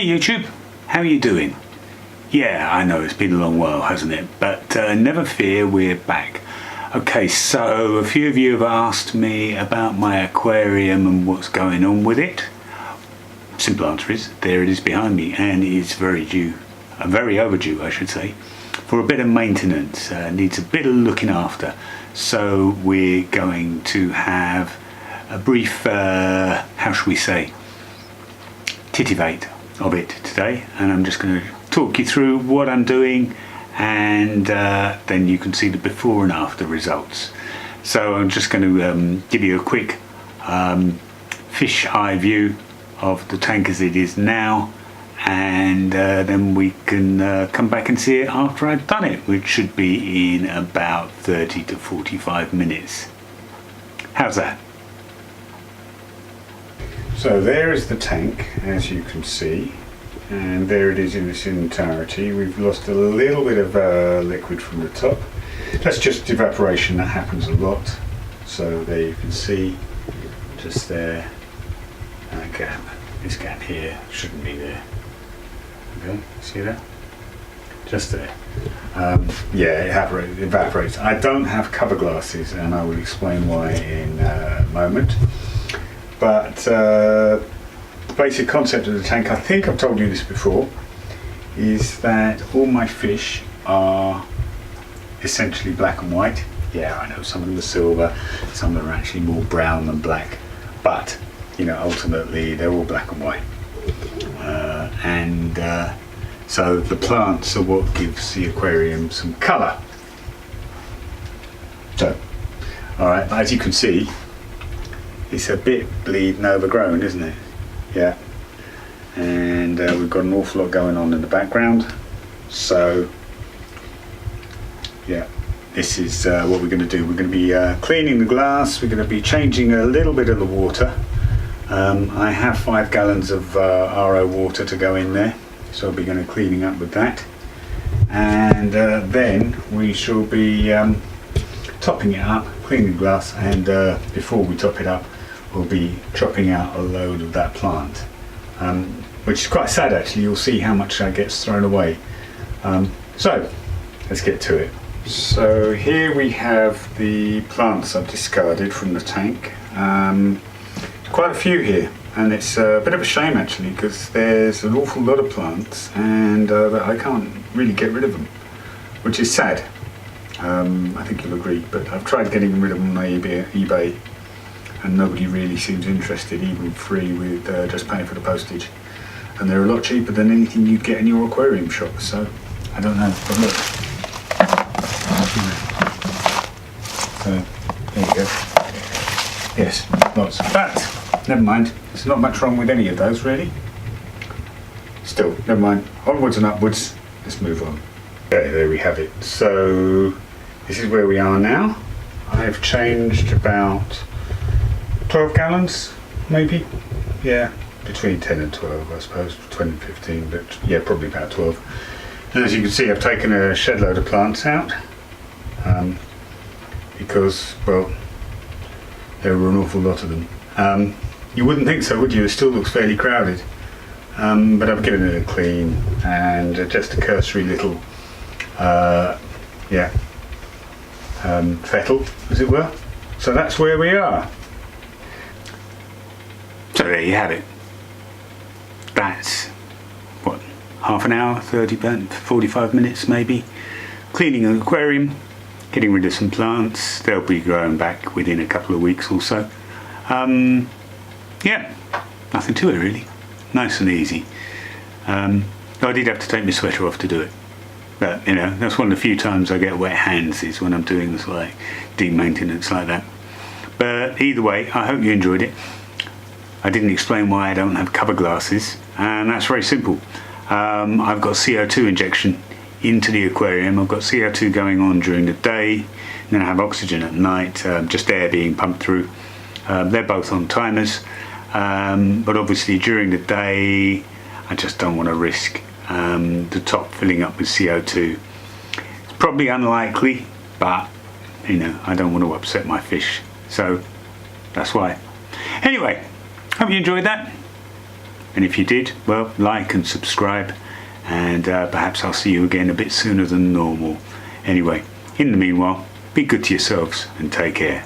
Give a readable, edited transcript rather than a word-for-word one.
Hey YouTube, how are you doing? Yeah, I know it's been a long while, hasn't it? But never fear, we're back. Okay, so a few of you have asked me about my aquarium and what's going on with it. Simple answer is, there it is behind me, and it's very overdue, I should say, for a bit of maintenance. Needs a bit of looking after. So we're going to have a brief, how should we say, titivate of it today, and I'm just going to talk you through what I'm doing, and then you can see the before and after results. So I'm just going to give you a quick fish eye view of the tank as it is now, and then we can come back and see it after I've done it, which should be in about 30 to 45 minutes. How's that? So there is the tank, as you can see, and there it is in its entirety. We've lost a little bit of liquid from the top. That's just evaporation, that happens a lot. So there you can see, just there, a gap. This gap here shouldn't be there. Okay, see that? Just there. Yeah, it evaporates. I don't have cover glasses, and I will explain why in a moment. But the basic concept of the tank, I think I've told you this before, is that all my fish are essentially black and white. Yeah, I know some of them are silver, some of them are actually more brown than black, but you know, ultimately they're all black and white. So the plants are what gives the aquarium some colour. So, alright, as you can see, it's a bit bleeding overgrown, isn't it? Yeah. And we've got an awful lot going on in the background. So, yeah, this is what we're going to do. We're going to be cleaning the glass. We're going to be changing a little bit of the water. I have 5 gallons of RO water to go in there, so I'll be going to cleaning up with that. And then we shall be topping it up, cleaning the glass, and before we top it up, we'll be chopping out a load of that plant, which is quite sad actually. You'll see how much gets thrown away. So let's get to it. So here we have the plants I've discarded from the tank. Quite a few here, and it's a bit of a shame actually, because there's an awful lot of plants and I can't really get rid of them, which is sad. I think you'll agree, but I've tried getting rid of them on eBay, and nobody really seems interested, even free with just paying for the postage. And they're a lot cheaper than anything you'd get in your aquarium shop, so I don't know, but look. So, there you go. Yes, lots. But, never mind, there's not much wrong with any of those really. Still, never mind, onwards and upwards, let's move on. Okay, there we have it. So, this is where we are now. I've changed about 12 gallons, maybe? Yeah, between 10 and 12, I suppose, 20 and 15, but yeah, probably about 12. And as you can see, I've taken a shed load of plants out, because, well, there were an awful lot of them. You wouldn't think so, would you? It still looks fairly crowded. But I've given it a clean, and just a cursory little, fettle, as it were. So that's where we are. So there you have it. That's, what, half an hour, 45 minutes maybe. Cleaning an aquarium, getting rid of some plants. They'll be growing back within a couple of weeks or so. Yeah, nothing to it really. Nice and easy. I did have to take my sweater off to do it. But, you know, that's one of the few times I get wet hands, is when I'm doing this like deep maintenance like that. But either way, I hope you enjoyed it. I didn't explain why I don't have cover glasses, and that's very simple. I've got CO2 injection into the aquarium. I've got CO2 going on during the day, and then I have oxygen at night, just air being pumped through. They're both on timers, but obviously during the day I just don't want to risk the top filling up with CO2. It's probably unlikely, but you know, I don't want to upset my fish, so that's why. Anyway, hope you enjoyed that. And if you did, well, like and subscribe, and perhaps I'll see you again a bit sooner than normal. Anyway, in the meanwhile, be good to yourselves and take care.